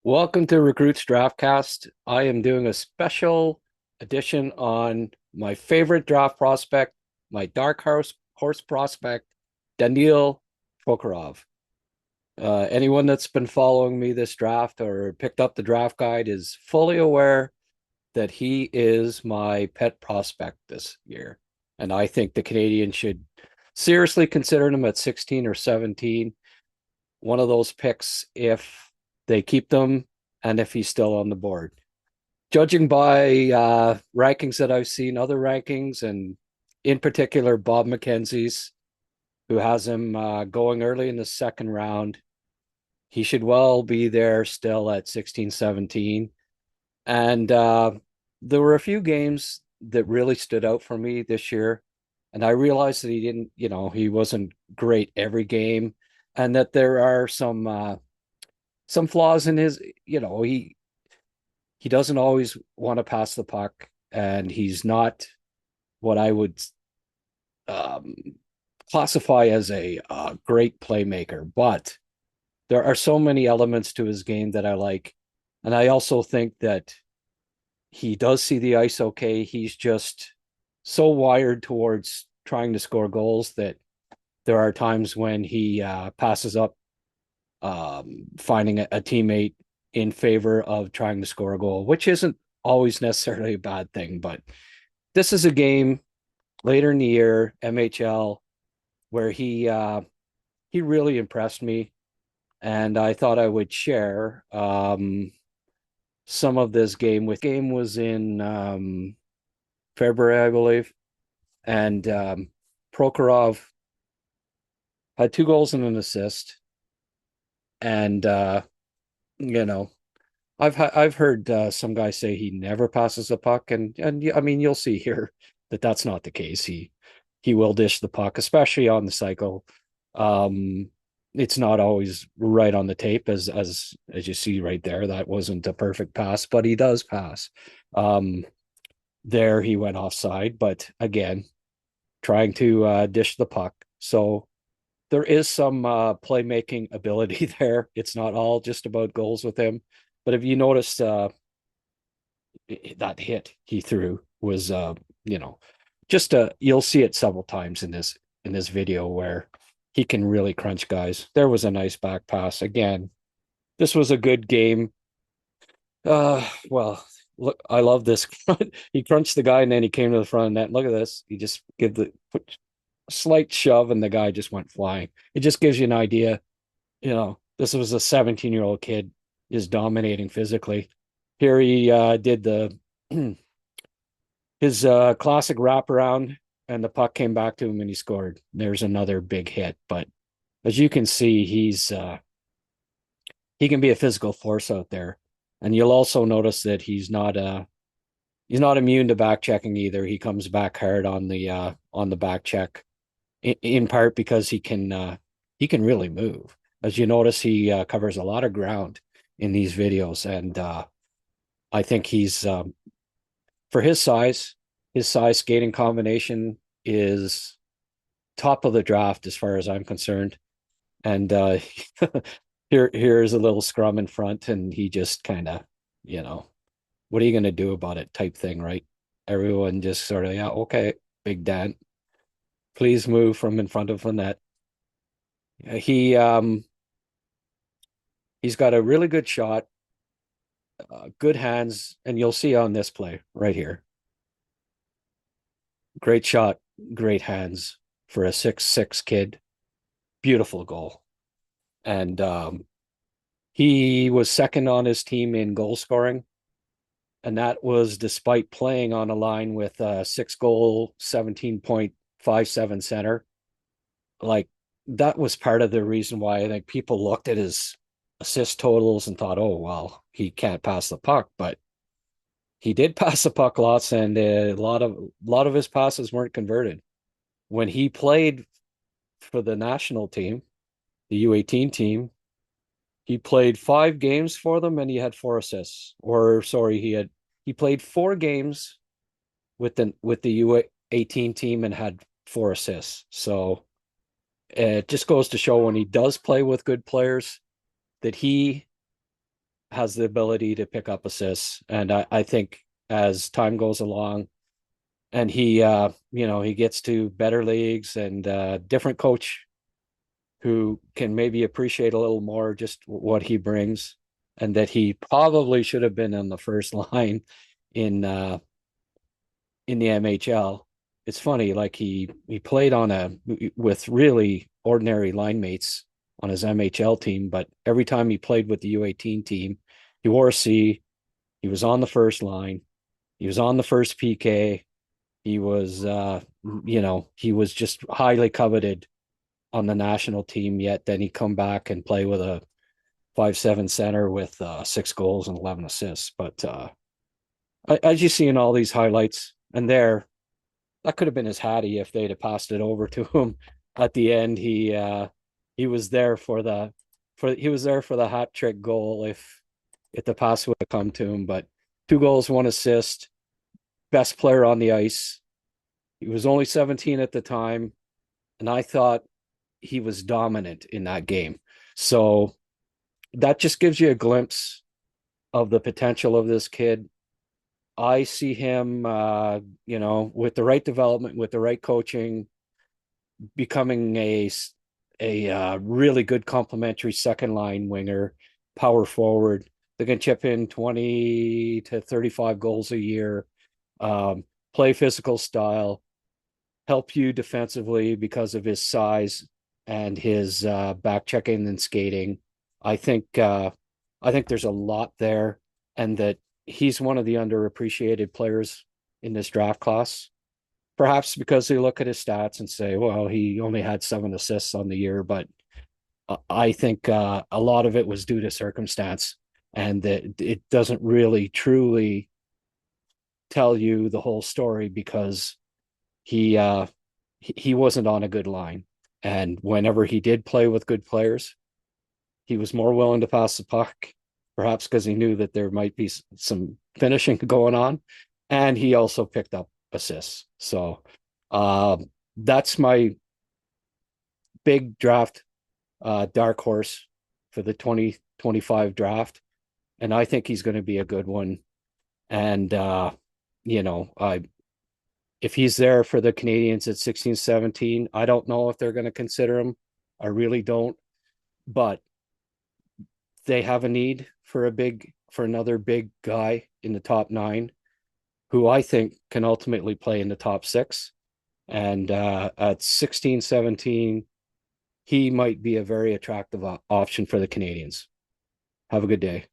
Welcome to Recrutes Draftcast. I am doing a special edition on my favorite draft prospect, my dark horse prospect, Daniil Prokhorov. Anyone that's been following me this draft or picked up the draft guide is fully aware that he is my pet prospect this year. And I think the Canadians should seriously consider him at 16 or 17. One of those picks if they keep them and if he's still on the board. Judging by rankings that I've seen, other rankings, and in particular Bob McKenzie's, who has him going early in the second round, he should well be there still at 16, 17. And there were a few games that really stood out for me this year. And I realized that he didn't, he wasn't great every game, and that there are some flaws in his, he doesn't always want to pass the puck, and he's not what I would um, classify as a great playmaker. But there are so many elements to his game that I like, and I also think that he does see the ice okay. He's just so wired towards trying to score goals that there are times when he passes up finding a teammate in favor of trying to score a goal, which isn't always necessarily a bad thing. But this is a game later in the year, MHL, where he really impressed me, and I thought I would share some of this game. With game was in February, I believe, and Prokhorov had 2 goals and an assist, and you know I've heard some guys say he never passes a puck, and I mean you'll see here that that's not the case. He will dish the puck, especially on the cycle. Um, it's not always right on the tape, as you see right there. That wasn't a perfect pass, but he does pass. Um, there he went offside, but again, trying to dish the puck. So there is some playmaking ability there. It's not all just about goals with him. But if you notice, that hit he threw was, you know, just you'll see it several times in this video where he can really crunch guys. There was a nice back pass again. This was a good game. Well, look, I love this. He crunched the guy and then he came to the front of the net. Look at this. He just give the put a slight shove and the guy just went flying. It just gives you an idea. This was a 17-year-old kid is dominating physically. Here he did the his classic wraparound, and the puck came back to him and he scored. There's another big hit, but as you can see, he can be a physical force out there. And you'll also notice that he's not immune to back checking either. He comes back hard on the back check, in part because he can really move. As you notice, he covers a lot of ground in these videos, and I think he's for his size skating combination is top of the draft as far as I'm concerned. And here's a little scrum in front, and he just kind of, you know, what are you going to do about it type thing, right? Everyone just sort of, yeah, okay, Big Dan, please move from in front of the net. He he's got a really good shot, good hands, and you'll see on this play right here. Great shot, great hands for a 6'6" kid. Beautiful goal. And he was second on his team in goal scoring, and that was despite playing on a line with a 6 goal, 17.57 center. Like, that was part of the reason why I think people looked at his assist totals and thought, oh, well, he can't pass the puck. But he did pass the puck lots, and a lot of his passes weren't converted. When he played for the national team, the U18 team, he played 5 games for them and he had 4 assists. Or sorry, he played 4 games with the U18 team and had 4 assists. So it just goes to show when he does play with good players that he has the ability to pick up assists. And I think as time goes along and he gets to better leagues and different coach who can maybe appreciate a little more just what he brings, and that he probably should have been on the first line in in the MHL. It's funny, like he played on a with really ordinary line mates on his MHL team, but every time he played with the U18 team, he wore a C. He was on the first line. He was on the first PK. He was, he was just highly coveted on the national team. Yet then he come back and play with a 5'7" center with 6 goals and 11 assists. But as you see in all these highlights, and there, that could have been his Hattie if they'd have passed it over to him at the end. He was there for the hat trick goal if the pass would have come to him. But 2 goals, 1 assist, best player on the ice. He was only 17 at the time, and I thought he was dominant in that game. So that just gives you a glimpse of the potential of this kid. I see him, with the right development, with the right coaching, becoming a really good complementary second line winger, power forward. They can chip in 20 to 35 goals a year, play physical style, help you defensively because of his size and his back checking and skating. I think there's a lot there, and that he's one of the underappreciated players in this draft class. Perhaps because they look at his stats and say, well, he only had 7 assists on the year, but I think a lot of it was due to circumstance, and that it doesn't really truly tell you the whole story because he wasn't on a good line, and whenever he did play with good players, he was more willing to pass the puck, perhaps because he knew that there might be some finishing going on, and he also picked up assists. So that's my big draft dark horse for the 2025 draft, and I think he's going to be a good one. And I if he's there for the Canadians at 16, 17, I don't know if they're going to consider him. I really don't. But they have a need for another big guy in the top 9 who I think can ultimately play in the top 6. And at 16, 17, he might be a very attractive option for the Canadians. Have a good day.